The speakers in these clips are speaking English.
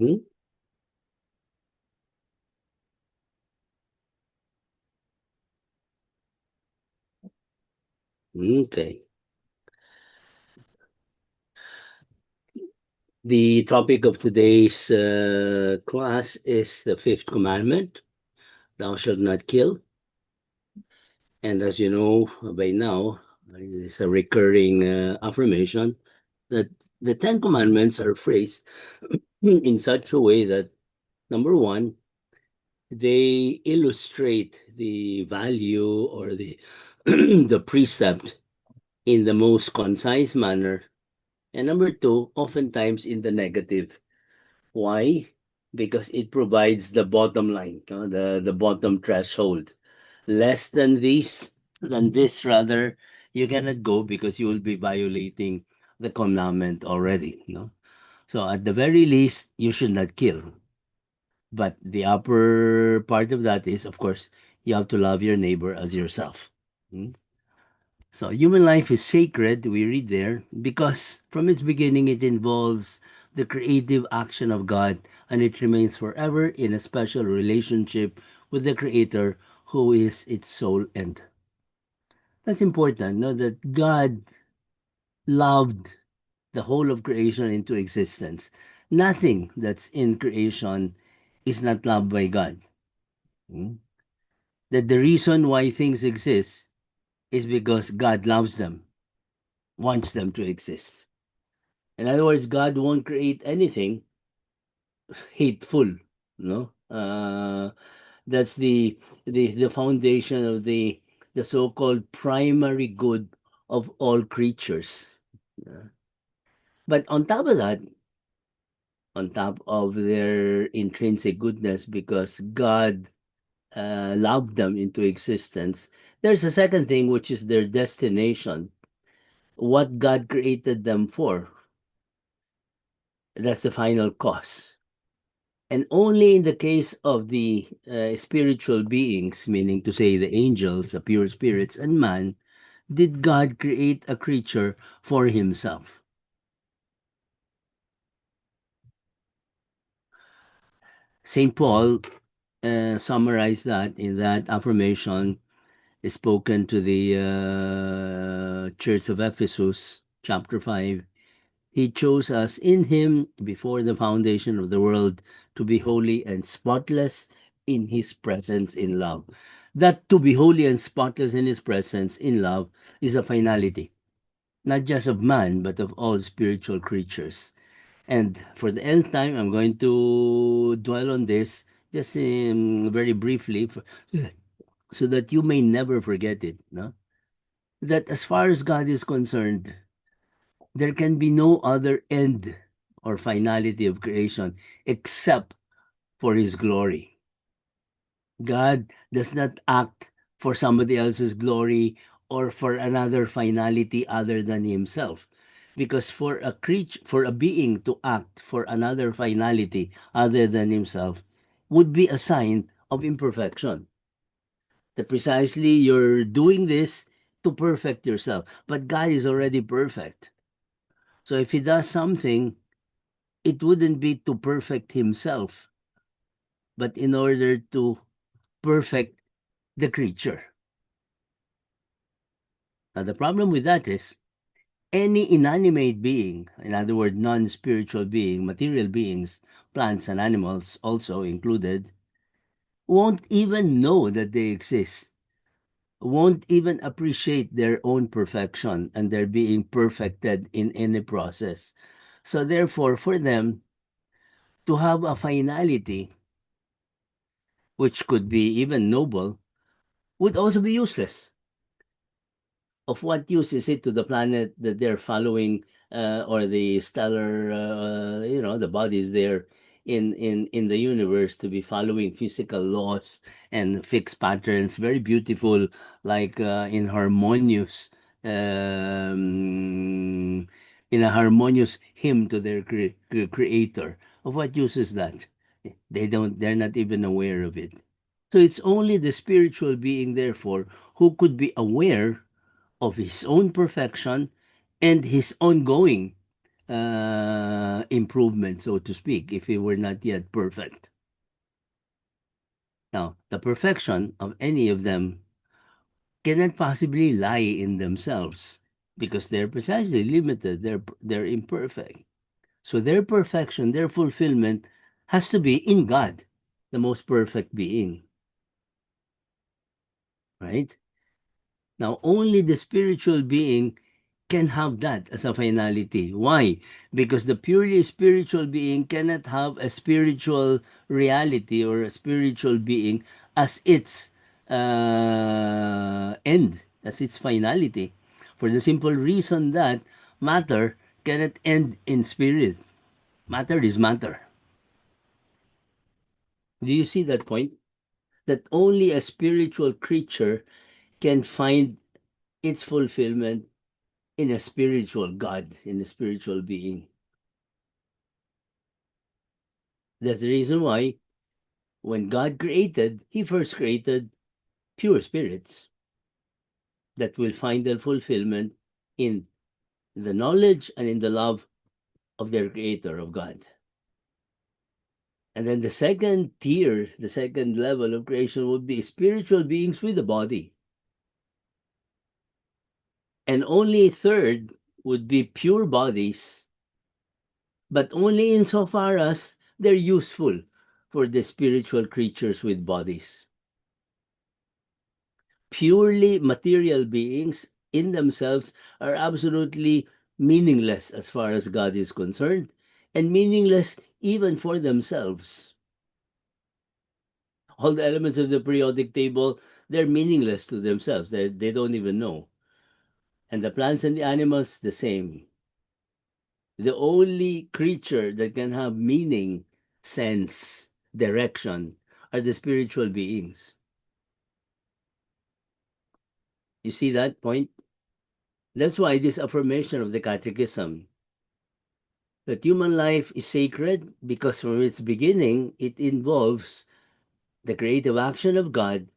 Mhm. Okay. The topic of today's class is the fifth commandment, thou shalt not kill. And as you know by now, it is a recurring affirmation that the Ten Commandments are phrased in such a way that, number one, they illustrate the value or the the precept in the most concise manner. And number two, oftentimes in the negative. Why? Because it provides the bottom line, the bottom threshold. Less than this rather, you cannot go because you will be violating the commandment already. So at the very least, you should not kill. But the upper part of that is, of course, you have to love your neighbor as yourself. Mm? So human life is sacred, we read there, because from its beginning it involves the creative action of God and it remains forever in a special relationship with the Creator who is its sole end. That's important, no? That God loved the whole of creation into existence. Nothing that's in creation is not loved by God. Hmm? That the reason why things exist is because God loves them, wants them to exist. In other words, God won't create anything hateful. No, that's the foundation of the so-called primary good of all creatures. Yeah. But on top of that, on top of their intrinsic goodness, because God loved them into existence, there's a second thing, which is their destination. What God created them for. That's the final cause. And only in the case of the spiritual beings, meaning to say the angels, the pure spirits, and man, did God create a creature for himself. St. Paul summarized that in that affirmation spoken to the Church of Ephesus, chapter 5. He chose us in him before the foundation of the world to be holy and spotless in his presence in love. That to be holy and spotless in his presence in love is a finality, not just of man, but of all spiritual creatures. And for the nth time, I'm going to dwell on this just very briefly so that you may never forget it. No? That as far as God is concerned, there can be no other end or finality of creation except for his glory. God does not act for somebody else's glory or for another finality other than himself. Because for a creature, for a being to act for another finality other than himself would be a sign of imperfection. That precisely you're doing this to perfect yourself. But God is already perfect. So if he does something, it wouldn't be to perfect himself, but in order to perfect the creature. Now, the problem with that is any inanimate being, in other words, non spiritual being, material beings, plants and animals also included, won't even know that they exist, won't even appreciate their own perfection and their being perfected in any process. So, therefore, for them to have a finality, which could be even noble, would also be useless. Of what use is it to the planet that they're following, or the stellar, the bodies there in the universe to be following physical laws and fixed patterns, very beautiful, like in harmonious, in a harmonious hymn to their creator. Of what use is that? They're not even aware of it. So it's only the spiritual being, therefore, who could be aware of his own perfection and his ongoing improvement, so to speak, if we were not yet perfect. Now, the perfection of any of them cannot possibly lie in themselves because they're precisely limited, they're imperfect. So their perfection, their fulfillment has to be in God, the most perfect being, right? Now, only the spiritual being can have that as a finality. Why? Because the purely spiritual being cannot have a spiritual reality or a spiritual being as its end, as its finality. For the simple reason that matter cannot end in spirit. Matter is matter. Do you see that point? That only a spiritual creature can find its fulfillment in a spiritual God, in a spiritual being. That's the reason why when God created, He first created pure spirits that will find their fulfillment in the knowledge and in the love of their Creator, of God. And then the second tier, the second level of creation would be spiritual beings with a body. And only third would be pure bodies, but only insofar as they're useful for the spiritual creatures with bodies. Purely material beings in themselves are absolutely meaningless as far as God is concerned, and meaningless even for themselves. All the elements of the periodic table, they're meaningless to themselves. They don't even know. And the plants and the animals, the same. The only creature that can have meaning, sense, direction are the spiritual beings. You see that point? That's why this affirmation of the Catechism that human life is sacred because from its beginning it involves the creative action of God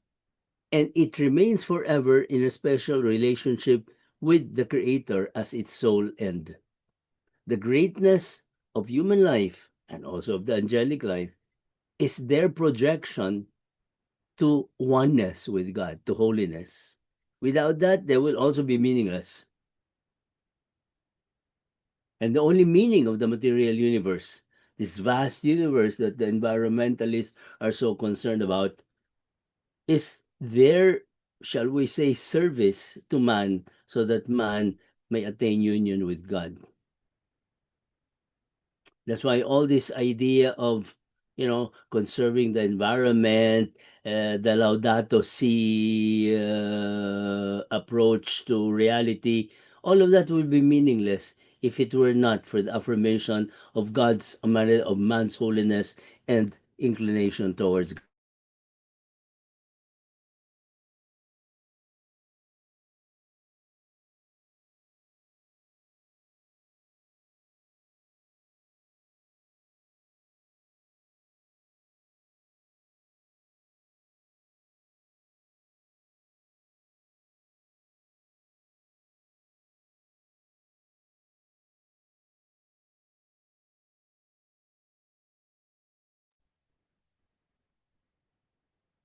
and it remains forever in a special relationship with the Creator as its sole end. The greatness of human life and also of the angelic life is their projection to oneness with God, to holiness. Without that, they will also be meaningless. And the only meaning of the material universe, this vast universe that the environmentalists are so concerned about, is their, shall we say, service to man so that man may attain union with God. That's why all this idea of, conserving the environment, the Laudato Si approach to reality, all of that will be meaningless if it were not for the affirmation of man's holiness and inclination towards